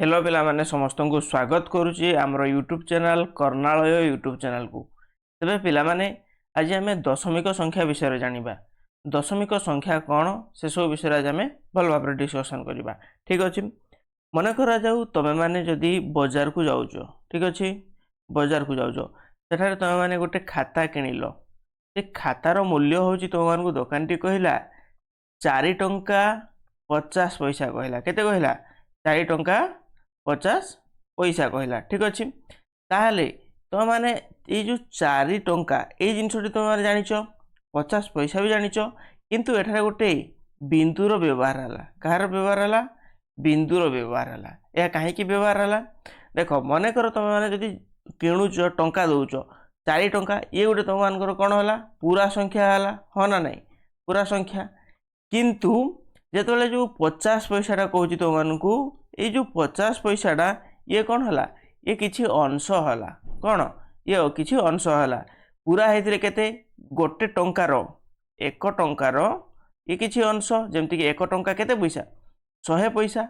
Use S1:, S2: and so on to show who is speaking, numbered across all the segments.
S1: Hello पिला माने समस्त को स्वागत करुच्ची आमर यूट्यूब चैनल कर्णालय यूट्यूब चैनल को। तेरे पिला माने आज आम दशमिक संख्या विषय जानिबा। दशमिक संख्या कौन से सब विषय आज आम भल भाव डिस्कसन करवा। ठीक अच्छे मन करा जाऊ तुम मैंने जदि बजार को जाऊच, ठीक अच्छे बजार को जाऊच सेठारे तुम मैंने गोटे खाता किणिल, से खातार मूल्य हूँ तुम मान दुकान टी कहला 4 टंका 50 पैसा कहला। केते कहला 4 टंका 50 पैसा कहला। ठीक अच्छे ताहले तुम मैंने ये जो 4 टंका ये जिनसटी तुम मैंने जानिच 50 पैसा भी जानिच, किंतु एठारे गोटे बिंदुर व्यवहार है। कहार व्यवहार है? बिंदुर व्यवहार है। यह कहीं व्यवहार है देख मन कर तुम मैंने जदि किणुच टंका दौच 4 टंका ये गोटे तुम मान कौन है पूरा संख्या है हाँ ना नहीं पूरा संख्या, किंतु जेतले जो 50 पैसाटा कहूँ तुम मानू ये जो 50 पैसाटा ये कौन है ये किसी अंश है। कौन ये किसी अंश है पूरा होते केते गोटे टंकार 1 टंकार ये किसी अंश जमती कि 1 टंका केते पैसा 100 पैसा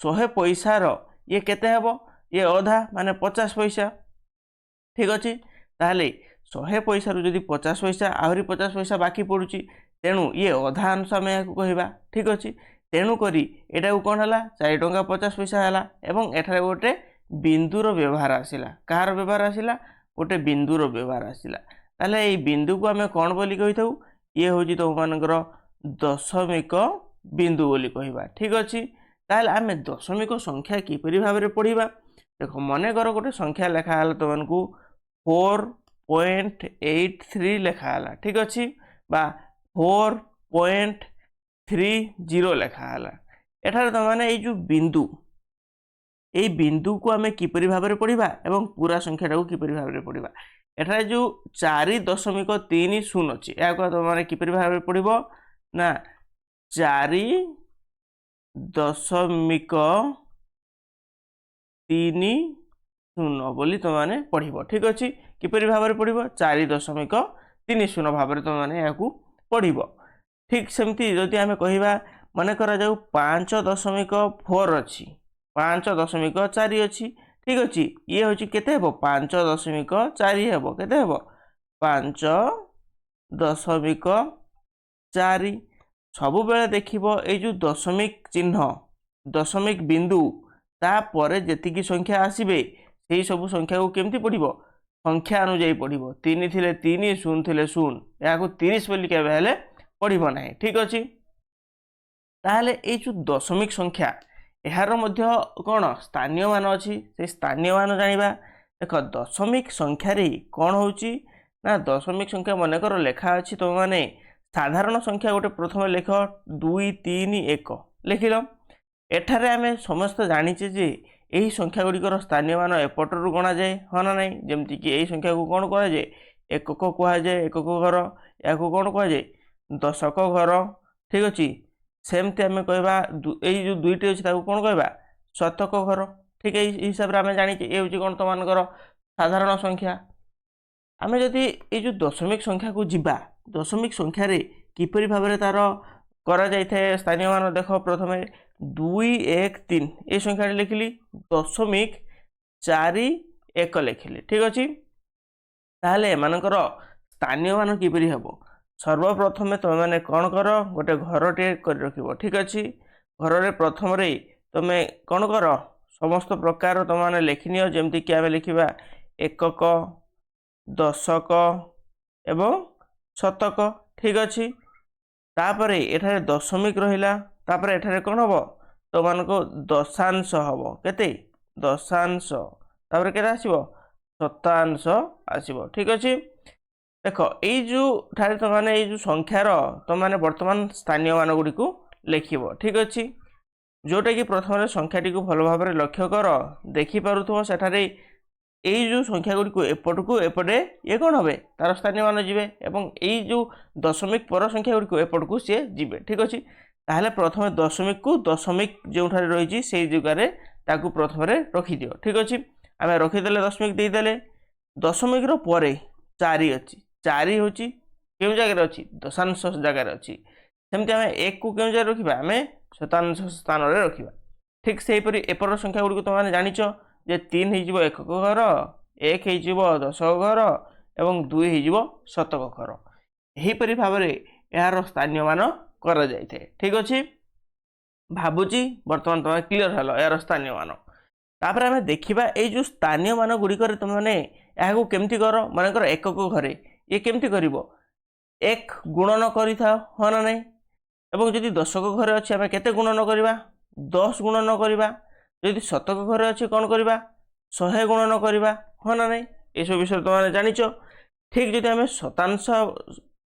S1: 100 पैसार ये केते हेबो ये अधा माने 50 पैसा। ठीक अच्छे ताहले 100 पैसा रू जदि 50 पैसा आहरी 50 पैसा बाकी पड़ुची तेणु ये अधा अंश आम या कहवा। ठीक अच्छे तेणु करी एटा कौन है 4 टंका 50 पैसा है एवं एठारे गोटे बिंदुर व्यवहार आसिला। कहार व्यवहार आसिला? गोटे बिंदुर व्यवहार आसिला। ताहले ये बिंदु को आम कौन बोली कही थाउ ये हूँ तुम मानकर दशमिक बिंदु बोली कहवा। ठीक अच्छे ताहले आम दशमिक संख्या किपरि भाव में पढ़ा देख मन कर गोटे संख्या लेखाला तुमको 4.83 लेखाला। ठीक अच्छे बा 4.30 लेखाला। एठारे तुम मैंने जो बिंदु ये बिंदु को आम किपरि भाव में पढ़ा एवं पूरा संख्याटा को किपरि भाव में पढ़ा। एठारे जो 4.30 अच्छी या तुम मैंने किपरि भाव में पढ़ ना 4.30 बोली तुम मैंने पढ़। ठीक अच्छे किपरि भाव में पढ़ 4.30 भाव में तुम मैंने या पढ़। ठीक सेमती जदि आम कहवा मन करा जाऊ 5.4 अच्छी 5.4 अच्छी। ठीक अच्छे ये हूँ केते हेबो 5.4 हेबो केते हेबो 5.4 सबु बेले देखिबो ए जो दशमिक चिन्ह दशमिक बिंदु तापर जेतिकी संख्या आसीबे सेही सब संख्या को केमती पढ़िबो संख्या अनुଯାयी पढ़िबो 3 थिले 3 शून्य थिले 0 या 30 बोली केबे हेले पढ़िबो नाही। ठीक अच्छे ताहले ए जो दशमिक संख्या यार मध्य कौन स्थानीय मान अच्छी से स्थानीय मान जानिबा। देख दशमिक संख्यार कौन होची ना दशमिक संख्या मन कर लेखा अच्छी तुम मैंने साधारण संख्या गोटे प्रथम लेख 2 3 1 लिखिल। एठारे आम समस्त जानीचे जे यही संख्या गुड़िकर स्थानीय मान एपटू गणा जाए हाँ ना नहीं जमती कि यही संख्या को कौन कह जाए एकक कहुए एकक घर या कौन कह जाए दशक घर। ठीक अच्छे सेमती आम कहवा यही जो 2टी अच्छी कौन कहवा शतक घर। ठीक है हिसाब से आम जानीचे ये हूँ कौन तुम मानकर साधारण संख्या। आम जदि ये जो दशमिक संख्या को जीवा दशमिक संख्यार किपरि भाव में तार करा जाए स्थानीय मान देख प्रथम 2 1 3 ये संख्या लिखिली 0.41 लिखिली। ठीक अच्छे ताहले एमानकर स्थानीय मान किपरि हेबो सर्वप्रथमे तुम मैंने कौन कर गोटे घर टे कर रखिबो। ठीक अच्छे घर रे प्रथम रे तुम कौन कर समस्त प्रकार तुम मैंने लिखिनियो जमती कि आम लिखा एकक दशक एवं शतक। ठीक अच्छे तापर एठारे दशमिक रहिला तापर एठारे कौन हम तो मान को दशांश हम केते दशांश तापर केते आसीबो शतांश आसीबो। ठीक अच्छे देख ये जो ठारे तुम मैंने ये जो संख्यार तुम मैंने वर्तमान स्थानीय मान गुड़ी को लिखिब। ठीक अच्छे जोटा कि प्रथम संख्याटी को भल भाव में लक्ष्य कर देखिपे सेठारे यही जो संख्या गुड़ी को एपट को एपटे ये कौन हे तार स्थानीय मान जी एवं यही जो दशमिक पर संख्या गुड़ी को एपट को सी जी। ठीक अच्छे ताहले प्रथम दशमिक को दशमिक जो रही से जगह प्रथम रखी दियो। ठीक अच्छे आम रखीदे दशमिक देदेले दशमिक रे 4 अच्छी 4 हूँ क्यों जगह अच्छी दशांश जगार अच्छी सेमती आम 1 को क्यों जगह रखा आम शतांश स्थान रखा ठीक से एपर संख्या गुड़ी तुमने जानिच जे 3 हो एकक घर, 1 हो दशक घर एवं 2 हो शतक घर। यहीपरि भाव में यार स्थानीय मान करा जाए। ठीक अच्छे, भावुची बर्तमान तुम क्लीयर हल यार स्थानीय मान। तापर आम देखा ये स्थानीय मान गुड़िक तुमने यहाँ केमती कर, मनकर एकक घरे ये केमती कर एक गुणन कर हाँ ना नहीं, एवं जदि दशक घरे अच्छे आम के गुणन करवा 10 गुणन करवा, जदि शतक घरे अच्छे कौन करवा 100 गुणन करवा हाँ ना नहीं, ये सब विषय तुमने जानिच। ठीक जदि आम शतांश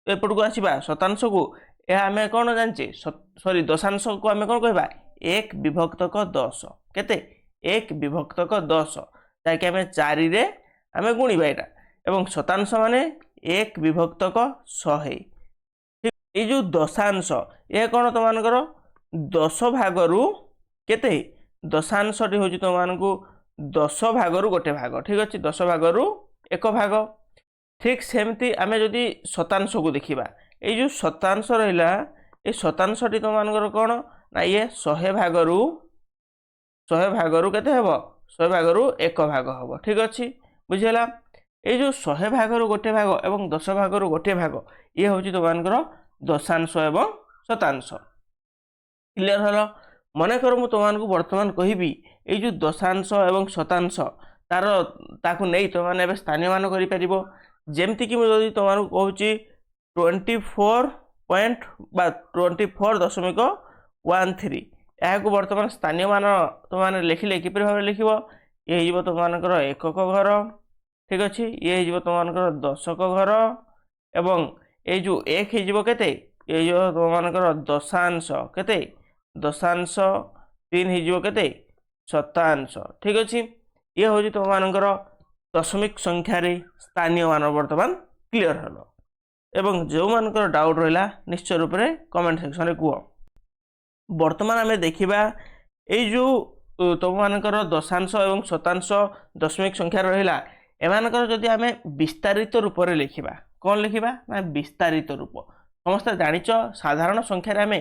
S1: एपट को आसवा शतांश को आम कौन जाने सॉरी दशांश को आम कौन कह 1 विभक्तक 10 केते 1 विभक्तक 10 जहाँकि आम 4 रे आम गुणवा यहाँ एवं शतांश माने 1 विभक्तक 100। ये जो दशांश ये कौन तुमकर 10 भागरु केते दशांशटी हूँ तुमको 10 भागरु गोटे भाग। ठीक अच्छे, 10 भागरु 1 भाग। ठीक सेमती आम जदि शतांश को देखा ये जो शतांश रहा ये शतांशटी तुमकर कौन ना ये 100 भागरु केते हेबो 100 भागरु 1 भाग हम। ठीक अच्छे, बुझीगला। ये जो 100 भागरु गोटे भाग एवं 10 भागरु गोटे भाग ये हूँ तुमकर दशांश एवं शतांश। क्लियर हल। मनकर मु तुमको वर्तमान कहबी ये जो दशांश एवं शतांश तार ताकू नहीं तुमने स्थानीय मान कर जमती कि मुझे तुमको कहूँ 24.13 यहाँ को वर्तमान स्थानीय मान तुमने लिखिले किपर भाव लिख ये हो तुमकर एकक घर। ठीक अच्छे, ये हो तुमकर दशक घर एवं ये जो 1 हो केते ये तुमकर दशांश केते दशांश, 3 हो केते शतांश। ठीक अच्छे, ये हूँ तुमकर दशमिक संख्यार स्थानीय मान वर्तमान क्लीयर हल। एवं जो मानकर डाउट रहा निश्चय रूप से कमेंट सेक्शन में कह। वर्तमान आम देखा ये जो तुम मानकर दशांश एवं शतांश दशमिक संख्या रहा एमानकर जदि आम विस्तारित रूप से लिखा कौन लिखा ना विस्तारित रूप। समस्त जानिच साधारण संख्यार आम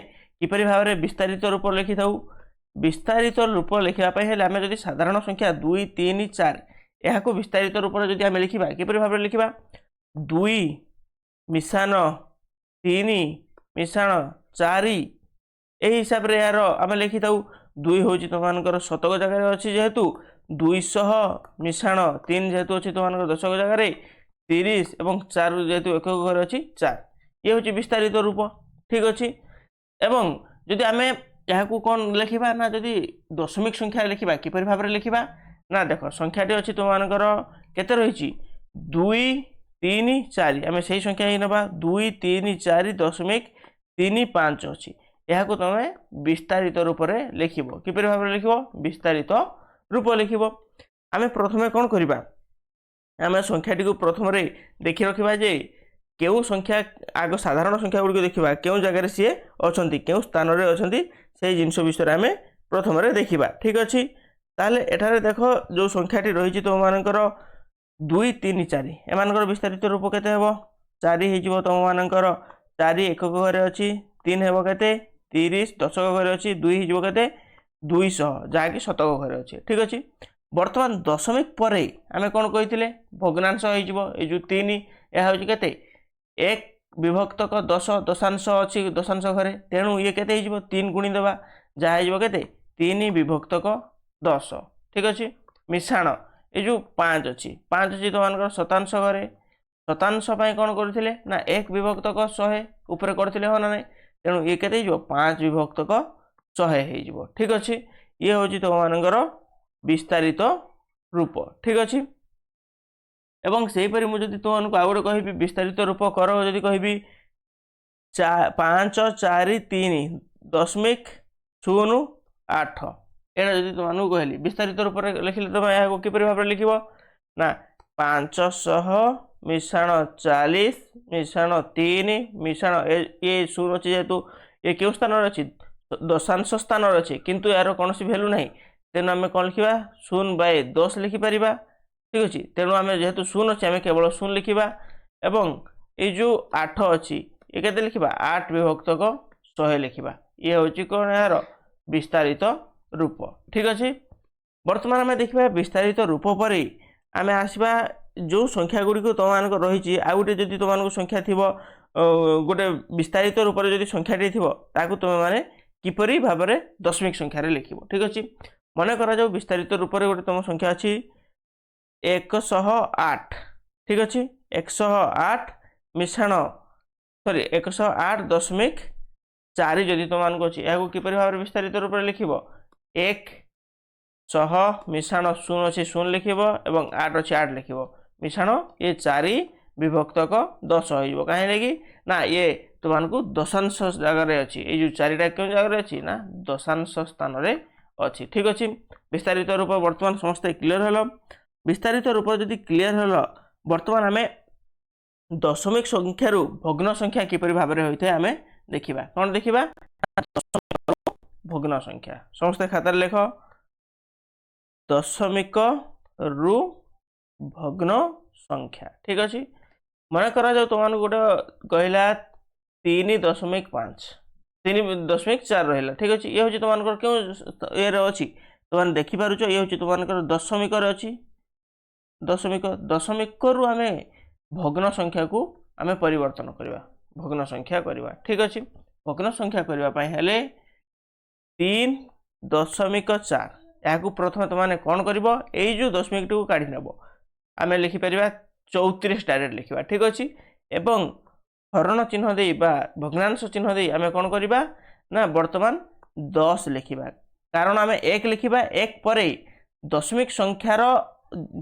S1: किपरि भाव में विस्तारित रूप लिखि था। विस्तारित रूप लिखापी आम जदि साधारण संख्या 2 3 4 यहाँ विस्तारित रूप से जब आम लिखा किपरि भाव में लिखा 2 मिशाण 3 मिशाण 4 यही हिसाब से यार आम लिखि था। 2 हूँ तुमकर शतक जगह अच्छी जेहेतु 200 मिशाण 3 जेहेतु अच्छी तुमकर दशक जगह 30 और 4 जेहेतु एकक घर अच्छी 4 ये हूँ विस्तारित रूप। ठीक अच्छे, एवं जदि आम यहाँ कौन लिखा ना जदि दशमिक संख्या लिखा किपरि भाव में लिखा ना देख संख्याटी अच्छी तुमकर केते रही 2 3 4 आम से संख्या ही ना 2 3 4 दशमिक 3 5 अच्छी यहाँ को तुम विस्तारित रूप से लिख किपरि भाव में लिख विस्तारित रूप लिख। आम प्रथम कौन करवा आम संख्याटी को प्रथम देखी रखा जे क्यों संख्या आग साधारण संख्या गुड़िक देखा क्यों जगह सी अच्छा क्यों स्थान में अच्छा से जिनस विषय आम प्रथम देखा। ठीक अच्छे, ताले एठारे देख जो संख्याटी रही तुम मानकर 2 3 4 एम विस्तारित रूप के 4 हो तुम मानकर 4 एकक घर अच्छी 3 हेब के 30 दशक घर अच्छी 2 हो के 200 जहाँकि शतक घर अच्छे। ठीक अच्छे, बर्तमान दशमिक पर आम कौन कही भग्नांश हो जो 3 यह हूँ के 1 विभक्तक 10 दशांश अच्छी दशांश घरे तेणु ये के 3 गुणी देवा जहाँ हो के 3 विभक्तक 10। ठीक अच्छे, मिशाण ये जो 5 अच्छी तुम शतांश घरे शतांश कौन करते ना 1 विभक्तक 100 उपर करते हाँ ना नहीं तेणु ये के 5 विभक्तक 100 हो। ठीक अच्छे, ये हूँ तुम मानकर विस्तारित रूप। ठीक अच्छे, एवं से मुझे तुमको आउ गोटे कह विस्तारित रूप कर जदि कह 5 4 3 दशमिक 08 यहाँ जब तुमको कहली विस्तारित रूप से लिखिले तुम यहाँ किपरि भाव में लिख ना 500 मिशाण 40 मिशाण 3 मिशाण ये 0 अच्छी जेहेतु ये क्यों स्थान अच्छी दशांश स्थान अच्छे किंतु यार कौन भैल्यू ना तेणु आम कौन लिखा 0/10 लिखिपर। ठीक अच्छे, तेणु आम जेहेतु 0 अच्छे आम केवल 0 लिखा एवं ये जो 8 अच्छी ये के लिखा 8 विभक्तक 100 लिखा ये हूँ कौन यार विस्तारित रूप ठीक अच्छे। बर्तमान आम देखा विस्तारित रूप पर आम आसवा जो संख्या गुड़ी तुम मान रही आ गए जदि तुम संख्या थी गोटे विस्तारित रूप से जो संख्याटी थी तुम मैंने किपरि भाव में दशमिक संख्यार लिख ठीक अच्छे। मन कर विस्तारित रूप से गोटे तुम संख्या अच्छी 108 ठीक अच्छे 108 मिश्रण सॉरी 108.4 जदि तुम मान अच्छी या किपरि भाव में विस्तारित रूप से लिख 100 मिश्रण 0 अच्छे 0 लिख और 8 अच्छे 8 लिख मिश्रण ये 4 विभक्तक 10 हो कहीं ना ये तुमको दशांश जगार अच्छी ये जो 4टा क्यों जगार अच्छी ना दशांश स्थान में अच्छी ठीक अच्छे। विस्तारित रूप बर्तमान समस्त क्लीयर हल। विस्तारित रूप जदि क्लीयर हल बर्तमान आम दशमिक संख्यार भग्न संख्या किपरि भाव में होता है आम देखा कौन देखा भग्न संख्या समस्त खातार लेख दशमिक रु भग्न संख्या ठीक अच्छे। मन करा तुम गोटे कहला 3.5 3.4 रहा ठीक अच्छे ये हूँ तुम क्यों ये अच्छी तुम देखिपुच ये हूँ तुम दशमिक अच्छी दशमिक दशमिक रु आम भग्न संख्या को आम परिवर्तन करवा भग्न संख्या करवा ठीक अच्छे। भग्न संख्या करने हेले 3.4 या प्रथम तुमने कौन कर जो दशमिक टी काढ़ी नब आम लिखिपर 34 डायरेक्ट लिखा ठीक अच्छे। एवं हरण चिन्ह दे भग्नांश चिन्ह दे आम कौन करवा ना बर्तमान 10 लिखा कारण आम 1 लिखा 1 पर दशमिक संख्यार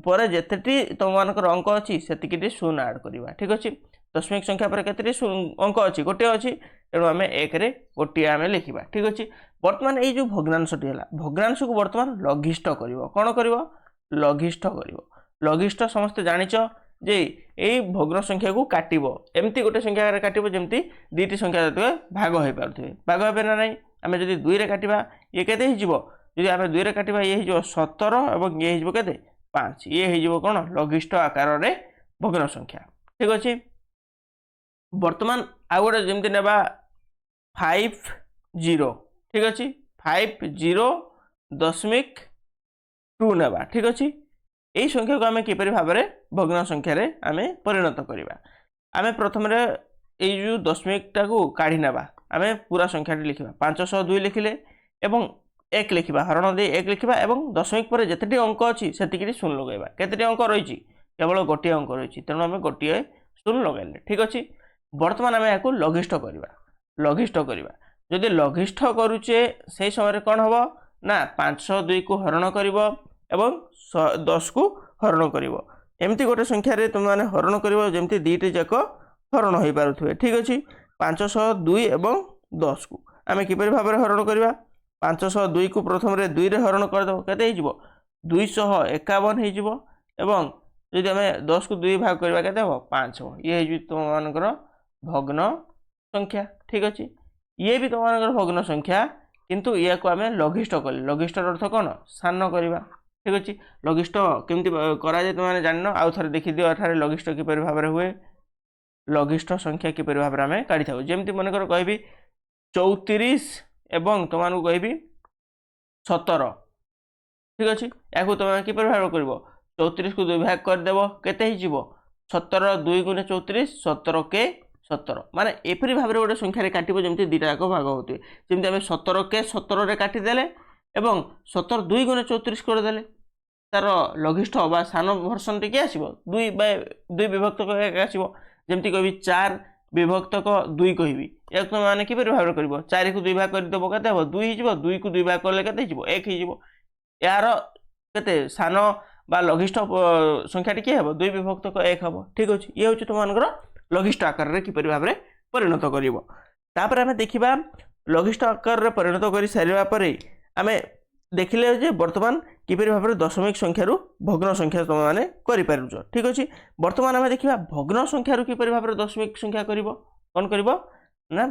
S1: पर जिते तुम मानकर अंक अच्छी से शून्य ऐड करवा ठीक अच्छे। दशमिक संख्या पर केते अंक अच्छी गोटे अच्छी तेणु आम 1 रे गोटे आम लिखा ठीक अच्छे। बर्तमान ये जो भग्नांशटी है भग्नांश को बर्तमान लघिष्ठ कर कौन कर लघिष्ठ कर लघिष्ठ समस्ते जानिच जे यही भग्न संख्या को काटब एमती गोटे संख्या काटब जमती दुईटी संख्या भाग हो पारे भाग हो ना ना आम जब 2 रे काटिबा ये केते हिजिबो जदि आम 2 रे काटिबा ये हिजिबो 17 और ये हिजिबो केते 5 ये हिजिबो कोन लघिष्ठ आकार रे भग्न संख्या ठीक अच्छे। बर्तमान आउ गोटे जमती नेबा 50 ठीक अच्छे 50.2 नेबा ठीक अच्छे। यही संख्या को आम किपरि भाव में भग्न संख्यार आम परिणत करवा आम प्रथम जो दशमिक टाक काढ़ी नेबा आम पूरा संख्याटी लिखा 502 लिखिले एवं 1 लिखा हरण दे 1 लिखा और दशमिक पर जिते अंक अच्छी से शून्य लगेगा केते अंक रही केवल गोटे अंक रही तेणु आम गोटे शून्य लगेले ठीक अच्छे। बर्तमान आम या लघिष्ठ करवा जदि लघिष्ठ करुचे से समय कौन हम ना 502 को हरण कर 10 को हरण कर एमती गोटे संख्यार तुम मैंने हरण कर जमी दुईटी जाक हरण हो पारे ठीक अच्छे। 502 एवं 10 को आम किपरि भाव में हरण करवा 502 को प्रथम 2 रे हरण करदेव केते 251 हो जदि आम 10 को 2 भाग करवा केते हम 5 हो ये तुम मानकर भग्न संख्या ठीक अच्छे। ये भी तुम मानकर भग्न संख्या किंतु या को आम लघिष्ठ कले लघिष्ठर अर्थ कौन सान करवा ठीक अच्छे। लघिष्ठ केमती कराए तुमने जान आउ थे देखी दियो अठारे लघिष्ठ किपरि भाव में हुए लघिष्ठ संख्या किपरि भाव में आम काढ़ी था जमती मनकर कहि 34 एवं तुमको कहि 17 ठीक अच्छे या तुम किपरि भाव कर 34 को 2 भाग करदेव केते 17 2 गुणे 34 17 के 17 माने एपरी भाव में गोटे संख्यार काटब जमी दुईटा जाक भाग होते जमी आम 17 के 17 रे काटिदेले एवं 17 2 गुणे 34 करदेले तार लघिष्ठ बा सान भर्सन टी आसो 2 विभक्तक 1 आसो जमती कहि 4 विभक्तक 2 कहि या तुम मैंने किपरि भाव कर 4 को 2 भाग करदेव के 2 2 को 2 भाग कले के 1 यार केते सान बा लघिष्ठ संख्या टी हम 2 विभक्तक 1 हम ठीक अच्छे। ये हूँ तुम लघिष्ठ आकार रे किपरि भाव में परिणत कर आम देखा लघिष्ठ आकार रे परिणत कर सारा पर आम देखिले जे वर्तमान किपरि भाव में दशमिक संख्यारू भग्न संख्या तुम मैंने करें ठीक अच्छे। वर्तमान आम देखा भग्न संख्यारू किपरि भाव में दशमिक संख्या कौन कर ना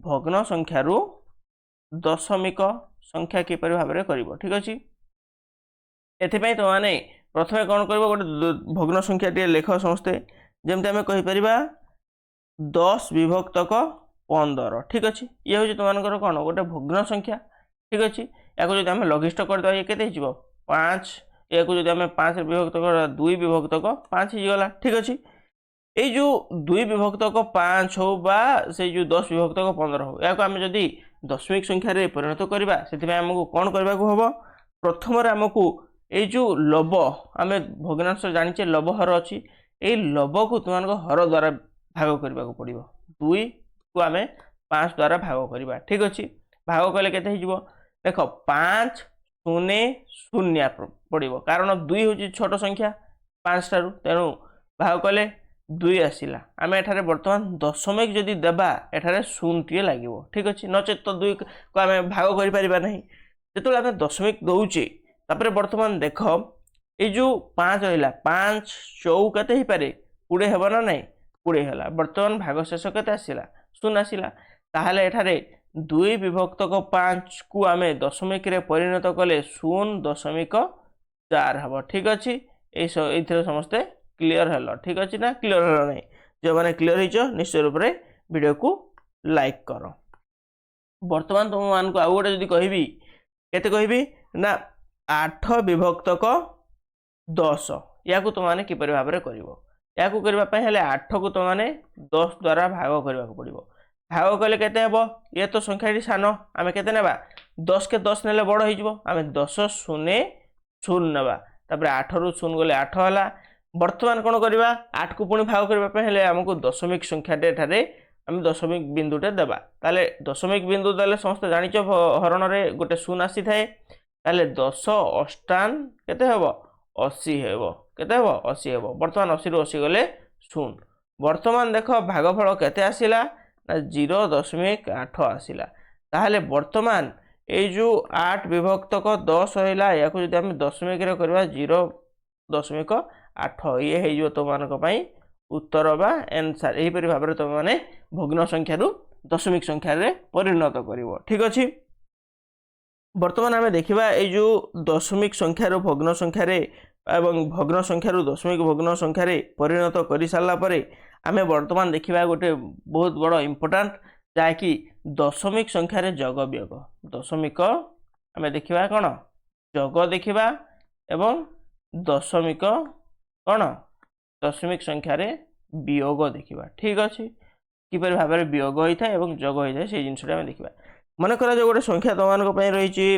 S1: भग्न संख्यारू दशमिक संख्या किपरि भाव में कर ठीक अच्छे। एथिपाई तुम मैंने प्रथम कौन कर गोटे भग्न संख्या टी लेख समस्ते जमती आम कहीपर 10 विभक्तक 15 ठीक अच्छे ये हूँ तुम कौन गोटे भग्न संख्या ठीक अच्छे या जो आम लघिष्ठ करदे ये के 5 या आम 5 विभक्त कर 2 विभक्तक 5 होगा ठीक अच्छे ये जो 2 विभक्तक 5 हो बा से जो 10 विभक्तक 15 हो या आम जदि दशमिक संख्यार परिणत करवा से आमको कौन करने को हम प्रथम आमको ये जो लब आम भग्नांश जाने लब हर अच्छी ये लब को तुम हर द्वारा भाग करने को पड़ो 2 को आम 5 द्वारा भाग करवा ठीक अच्छे भाग कले के देख 5 0 0 पड़ो कारण 2 हूँ छोट संख्या 5 ठार तेणु भाग कले 2 आसला आम एठारे बर्तमान दशमिक जदि देबा एठारे 0 टे लगे ठीक अच्छे नचेत तो 2 को आम भाग कर जो आम दशमिक दौचे तापर बर्तमान देख ये जो 5 रहा 5 चौ के पारे 20 हेब ना ना 20 है बर्तमान भाग शेष के आसला 0 आसला ताहले एठारे 2 विभक्तक 5 को आम दशमिक परिणत कले 0.4 हम ठीक अच्छे ये समस्ते क्लीयर है ठीक अच्छे ना क्लीयर है ना जो मैंने क्लीयर हो निश्चय रूप से वीडियो को लाइक कर बर्तमान तुम मान को आउ गोटे जदि कहबी केते कहबी ना 8 विभक्तक 10 या तुमने किपर भाव में करने 8 को तुमने 10 द्वारा भाग करने को पड़ो भाग कले केते हेबो ये तो संख्या सान आम केते नेबा 10 के 10 नेले बड़ हो आम 10 0 0 नेबा तापर 8 रु 0 गले 8 है बर्तमान कौन करवा 8 को पुणी भाग करने आमको दशमिक संख्याटे एठारे आम दशमिक बिंदुटे देबा ताले दशमिक बिंदु देले समस्त जानिच हरण में गोटे 0 आसी थाए ताले 10 अष्टान केते हेबो 80 हेबो केते हेबो 80 हेबो बर्तमान 80 रु 80 गले 0 बर्तमान देख भागफल केते आसिला ना 0.8 आसिला ताहले बर्तमान ये जो 8 विभक्तक 10 रहा या जब आम दशमिक करवा 0.8 ये हो तुम उत्तर बा एनसर यहीपरि भाव में तुम मैंने भग्न संख्या दशमिक संख्यार परिणत कर ठीक अच्छे बर्तमान आम देखा ये जो दशमिक संख्यार भग्न संख्यार एवं भग्न संख्यार दशमिक भग्न संख्यार परिणत कर सारापर आम बर्तमान देखा गोटे बहुत बड़ इम्पोर्टाट जहाँकि दशमिक संख्यार जग वियोग दशमिक आम देखा कौन जग देखा एवं दशमिक कौन दशमिक संख्यार वियोग देखा ठीक अच्छे किपर भाव में वियोग होता है और जग होता है से जिनसा आम देखा मन करा जो गोटे संख्या तुम रही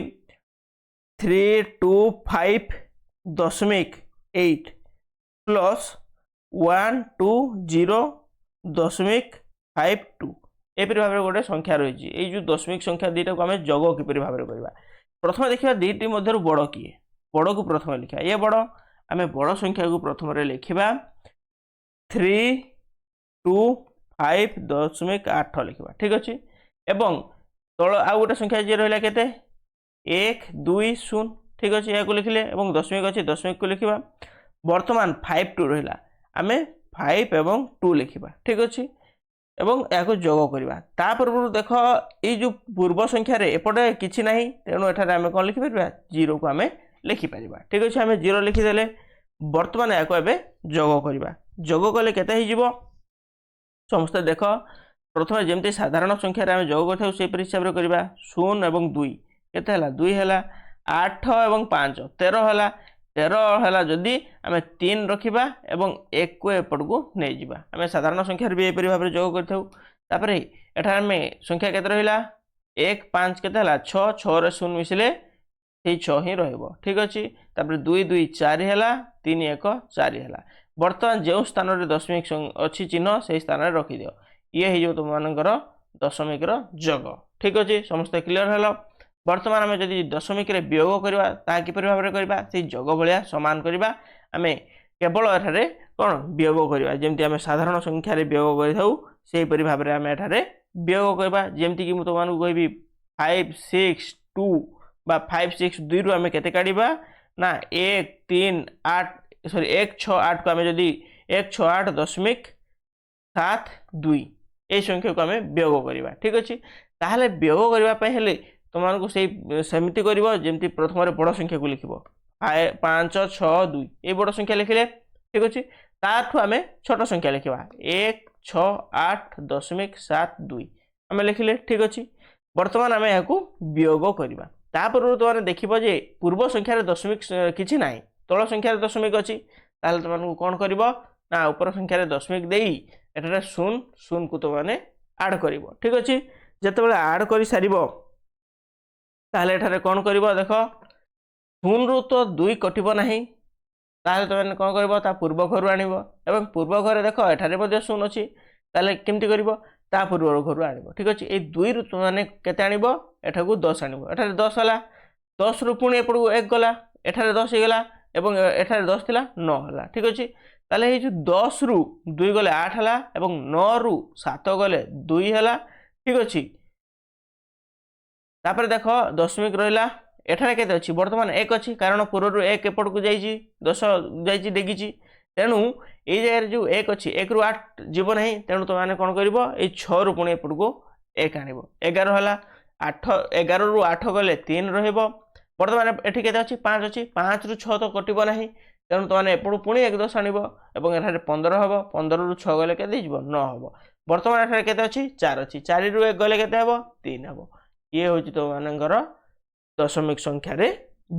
S1: 325.8 प्लस 120.52 एपरि भाव में गोटे संख्या रही है जो दशमिक संख्या दुईटा को आम जग किपर भाव में करवा प्रथम देखा दुईटी मध्य बड़ किए बड़ को प्रथम लिखा ये बड़ आम बड़ संख्या को प्रथम लिखा 325.8 लिखा ठीक अच्छे एवं तल आउ गोटे संख्या जी रहा के 1 2 0 ठीक अच्छे या लिखिले दशमिक अच्छे दशमिक को लिखा बर्तमान 5 2 रहा आम 5 एवं 2 लिखा ठीक अच्छे एवं या जोग करवा पूर्व देख ये जो पूर्व संख्यार एपटे किसी ना तेणु एठार आम कौन लिखिपर 0 को आम लिखिपर ठीक अच्छे आम 0 लिखिदे बर्तमान या जोग करवा जोग कले केते हो समस्त देख प्रथम जमती साधारण संख्यार आम जोग कर हिसाब से करवा 0 और 2 केते 2 है 8 और 5 13 है 13 है जदि आम 3 रखा एवं 1 को एपट को नहीं जावा आम साधारण संख्यार भी यहीपरि भाव में जोग कर एठार आम संख्या केते रहा 1 5 केते 6 6 रे 0 मिसिले से 6 ही रहिबो ठीक अच्छे 2 2 4 है 3 1 4 है बर्तमान जो स्थान में दशमिक अच्छी चिन्ह से स्थान में रखिद ये हो तुम मानकर दशमिक जग ठीक अच्छे समस्त क्लीयर है बर्तमान आम जब दशमिक वियोग करवा किपर भाव में करवा से जग भाया सामान करवा आम केवल एठारे कौन वियोग करवा जमी आम साधारण संख्यार वियोग करपरि भाव में आम एठारे वियोग करवा जमीक कि तुमको कहबी 5 6 2 बा 5 6 2 रु आम केते काढ़ा ना 1 3 8 सॉरी 1 6 8 को आम जदि 1 6 8 दशमिक 7 2 ये संख्या को आम वियोग करवा ठीक अच्छे ताहले वियोग करने तुमको सेमती कर जमी प्रथम बड़ संख्या को लिख 5 6 2 ये बड़ संख्या लिखिले ठीक अच्छे ताठू आम छोट संख्या लिखा 1 6 8 दशमिक 7 2 आम लिखिले ठीक अच्छे। बर्तमान आम यहाँ वियोग करवा तापूर्व तुम देखो जे पूर्व संख्यार दशमिक किसी ना तल संख्यार दशमिक अच्छी तुमको कौन कर ना उपर संख्यार दशमिक दे एठार शून शून को तुमने आड कर ठीक अच्छे। जिते आड कर सार एठार कौन कर देख शून रु तो 2 कटब ना तुमने कौन कर पूर्व घर आण पूर्व घर देख एठार शून अच्छी केमती कर पूर्व घर आण ठीक अच्छे। ये 2 रु तुमने केते आण एठा 10 आण एठार 10 है 10 रु पुणी एपटू 1 गला एठार 10 होगा एवं एठार 10 थिला 9 है ठीक अच्छे। ताले ये जो 10 रु 2 गले 8 है एवं 9 रु 7 गले 2 है ठीक अच्छे। तापर देख दशमिक रहा एठार केते अच्छी बर्तमान 1 अच्छी कारण पूर्व 1 एपट को जाइए 10 जाइए डेगी तेणु ये जगह जो 1 अच्छी 1 रु 8 जीव ना तेणु तुमने कौन कर 6 रु पुणी एपट को 1 आण 11 है 8 11 रु 8 गले 3 बर्तमान एटी के अच्छी 5 अच्छी 5 रु 6 तो कटब ना तेणु तुमने एपटू पुणी 1 10 आण एठार 15 हम 15 रु 6 गले के 9 हम बर्तमान एठार के अच्छी 4 अच्छी 4 रु 1 गले के 3 हम ये हूँ तुम दशमिक संख्यार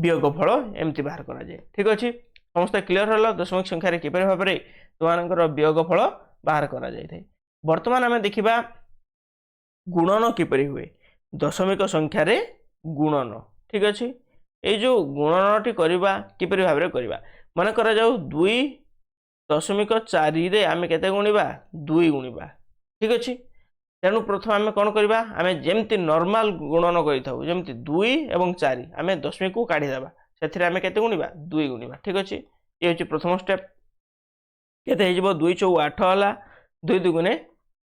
S1: वियोगफल एमती बाहर करा जाए ठीक अच्छे। समस्त क्लीयर हल दशमिक संख्यार किपर भाव में तुम वियोगफल बाहर करा जाए। बर्तमान आम देखा गुणन किपर हुए दशमिक संख्यार गुणन ठीक अच्छे। ये जो गुणनटी करवा किपर भाव में करवा मन कर 2.4 आम के गुणवा 2 गुणवा ठीक अच्छे। तेणु प्रथम आम कौन करवा आम जमती नॉर्मल गुणन करमती 2 और 4 आम दशमिक को काढ़ीदेवा से आम के गुणवा 2 गुणवा ठीक अच्छे। ये हूँ प्रथम स्टेप के 2 चौ 8 है 2 2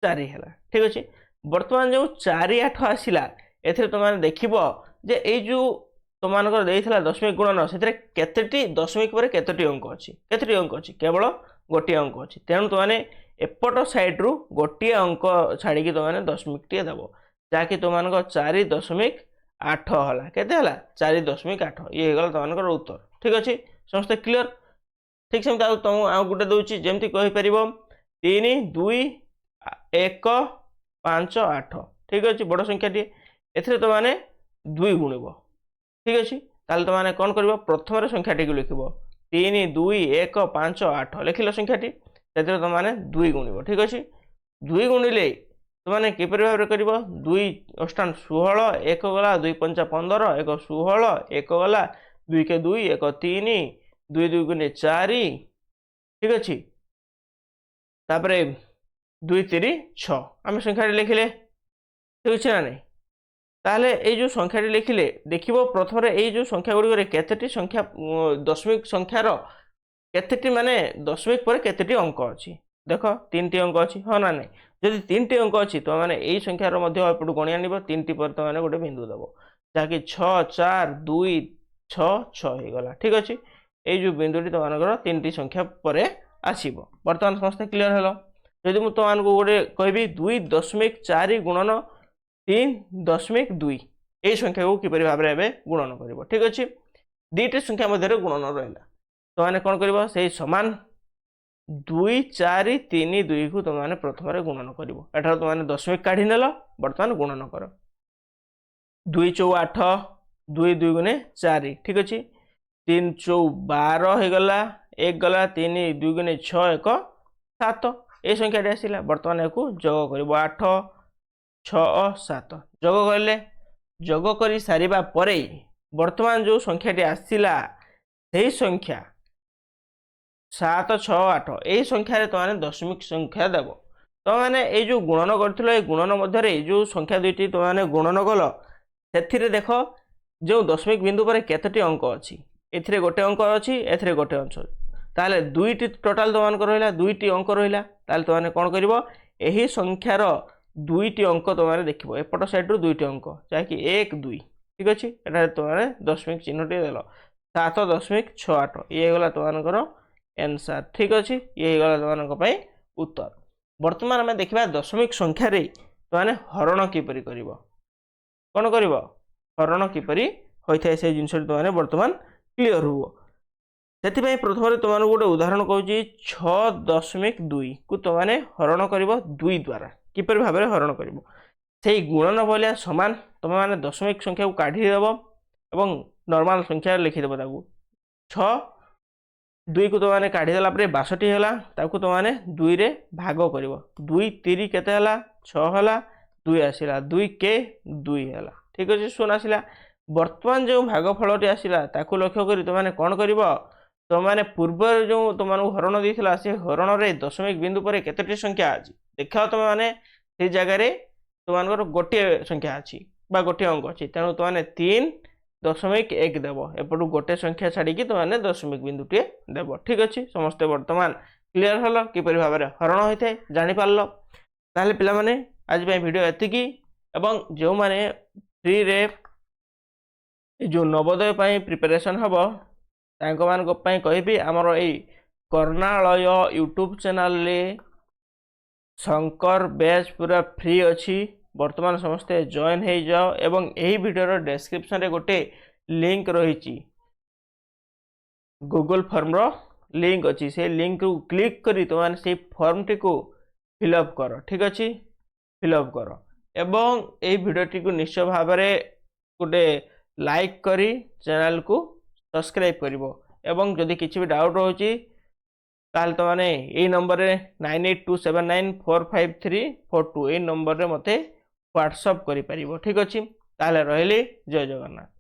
S1: 4 है ठीक अच्छे। बर्तमान जो 4 8 आसला ए तुमने देखो जे यो तुम दशमिक गुणन से केतटी दशमिक पर केतटी अंक अच्छी केतटी अंक अच्छी केवल गोटे अंक अच्छी तेणु तुमने एपट साइड रु गोटे अंक छाड़ी तुमने दशमिक टे दब जहाँकि तुम 4.8 है केते 4.8 ये तुम उत्तर ठीक अच्छे। समस्त क्लीयर ठीक से तुम आउ गोटे दूसरी जमती कहीपर 3 2 1 5 8 ठीक अच्छे बड़ संख्या टी ए तुमने 2 गुणब ठीक अच्छे। ताल तुमने कौन कर प्रथम संख्याटी को लिख 3 2 1 5 8 लिखिल संख्याटी से तुमने 2 गुणब ठीक अच्छे। 2 गुणिले तुमने किपर भाव कर 2 अष्टान 16 1 गला 2 5 15 1 16 1 गला 2 के 2 1 3 2 2 गुणे 4 ठीक अच्छे। तापर 2 3 6 आम संख्या लिखिले ठीक अच्छे ना नहीं ताहले ये जो संख्याटी लिखिले देखिबो प्रथम ये जो संख्या गुड़िक केतेटी संख्या दशमिक संख्यार केतेटी माने दशमिक पर केतेटी अंक अच्छी देख 3टी अंक अच्छी हाँ ना नहीं जदि 3टी अंक अच्छी तो मैंने यही संख्यार एपटू गणी आन 3टी पर तुम गोटे बिंदु दब जहाँकि 6 4 2 6 6 होगला ठीक अच्छे। ये जो बिंदुटी तुम 3टी संख्या पर आसब बर्तमान समस्त क्लीयर हल। जदि मुझे तुमको गोटे कहि 2.4 गुणन 3.2 यही संख्या को किपर भाव में गुणन कर ठीक अच्छे। दुईटी संख्या मध्य गुणन रहा तुमने कौन कर से सामान 2 4 3 2 को तुमने प्रथम गुणन कर तुमने दशमिक काढ़ी नेल बर्तमान गुणन कर 2 चौ 8 2 2 गुणे 4 ठीक अच्छे 3 चौ 12 होगला 1 गला 3 2 गुणे 6 1 7 ये संख्याटी आसला बर्तमान या जोग कर 8 6 7 जोग कले जोग कर सारिबा परे वर्तमान जो संख्याटी आसला से संख्या 7 6 8 यही संख्यार तुमने दशमिक संख्या देव तुमने ये जो गुणन कर गुणन मध्य जो संख्या दुईटी तुमने गुणन कल से देख जो दशमिक बिंदु पर केतटी अंक अच्छी ए गोटे अंक अच्छी ए गोटे अंश ताले दुईटी टोटाल तुम रहा दुईटी अंक रहा तुमने कौन कर यही संख्यार दुईटी अंक तुमने देख एपट साइड रू दुईटी अंक जहाँकि 1 2 ठीक अच्छे ये तुमने दशमिक चिन्हटी देल 7.68 ये गला तुमर आंसर ठीक अच्छे ये गला तुम उत्तर। बर्तमान आम देखा दशमिक संख्यार तुमने हरण किपरि कर कौन कर हरण किपरि होता है से जिन तुमने बर्तमान क्लीयर हुआ से प्रथम तुमको गोटे उदाहरण कहूँ 6.2 को तुमने हरण कर 2 द्वारा किपर भाव में हरण कर সেই গুণନ ଭଳିଆ ସମାନ ତୁମେ ମାନେ ଦଶମିକ ସଂଖ୍ୟାକୁ କାଢ଼ିଦେବ ଏବଂ ନର୍ମାଲ ସଂଖ୍ୟା ଲେଖିଦେବ ତାକୁ। 6 2କୁ ତୁମେ କାଢ଼ିଦେଲା ପରେ 62 ହେଲା, ତାକୁ ତୁମେ 2ରେ ଭାଗ କରିବ। 2 3 କେତେ ହେଲା? 6 ହେଲା, 2 ଆସିଲା, 2 କେ 2 ହେଲା। ଠିକ୍ ଅଛି, ଶୂନ ଆସିଲା। ବର୍ତ୍ତମାନ ଯେଉଁ ଭାଗଫଳଟି ଆସିଲା ତାକୁ ଲକ୍ଷ୍ୟ କରି ତୁମେ କ'ଣ କରିବ? ତୁମେ ପୂର୍ବରୁ ଯେଉଁ ତୁମମାନଙ୍କୁ ହରଣ ଦେଇଥିଲା ସେ ହରଣରେ ଦଶମିକ ବିନ୍ଦୁ ପରେ କେତୋଟି ସଂଖ୍ୟା ଅଛି ଦେଖାଅ। ତୁମେ ସେଇ ଜାଗାରେ ତୁମମାନଙ୍କର ଗୋଟିଏ ସଂଖ୍ୟା ଅଛି ବା ଗୋଟିଏ ଅଙ୍କ ଅଛି, ତେଣୁ ତୁମେ 3.1 ଦେବ। ଏପଟୁ ଗୋଟେ ସଂଖ୍ୟା ଛାଡ଼ିକି ତୁମେ ଦଶମିକ ବିନ୍ଦୁଟିଏ ଦେବ। ଠିକ୍ ଅଛି, ସମସ୍ତେ ବର୍ତ୍ତମାନ କ୍ଲିୟର ହେଲ କିପରି ଭାବରେ ହରଣ ହୋଇଥାଏ ଜାଣିପାରିଲ। ତାହେଲେ ପିଲାମାନେ ଆଜି ପାଇଁ ଭିଡ଼ିଓ ଏତିକି। ଏବଂ ଯେଉଁମାନେ ଫ୍ରିରେ ଯେଉଁ ନବୋଦୟ ପାଇଁ ପ୍ରିପାରେସନ୍ ହେବ ତାଙ୍କମାନଙ୍କ ପାଇଁ କହିବି, ଆମର ଏଇ କର୍ଣ୍ଣାଳୟ ୟୁଟ୍ୟୁବ୍ ଚ୍ୟାନେଲରେ ଶଙ୍କର ବ୍ୟାଚ୍ ପୁରା ଫ୍ରି ଅଛି। ବର୍ତ୍ତମାନ ସମସ୍ତେ ଜଏନ୍ ହେଇଯାଅ ଏବଂ ଏହି ଭିଡ଼ିଓର ଡେସ୍କ୍ରିପ୍ସନରେ ଗୋଟେ ଲିଙ୍କ ରହିଛି, ଗୁଗଲ ଫର୍ମର ଲିଙ୍କ ଅଛି। ସେ ଲିଙ୍କକୁ କ୍ଲିକ୍ କରି ତୁମେ ସେଇ ଫର୍ମଟିକୁ ଫିଲ୍ଅପ୍ କର। ଠିକ୍ ଅଛି, ଫିଲ୍ଅପ୍ କର ଏବଂ ଏହି ଭିଡ଼ିଓଟିକୁ ନିଶ୍ଚୟ ଭାବରେ ଗୋଟେ ଲାଇକ୍ କରି ଚ୍ୟାନେଲକୁ ସବସ୍କ୍ରାଇବ୍ କରିବ। ଏବଂ ଯଦି କିଛି ବି ଡାଉଟ୍ ରହୁଛି ତାହେଲେ ତୁମେ ଏଇ ନମ୍ବରରେ 9827945342 ଏଇ ନମ୍ବରରେ ମୋତେ ହ୍ୱାଟ୍ସଅପ୍ କରିପାରିବ। ଠିକ୍ ଅଛି, ତାହେଲେ ରହିଲି, ଜୟ ଜଗନ୍ନାଥ।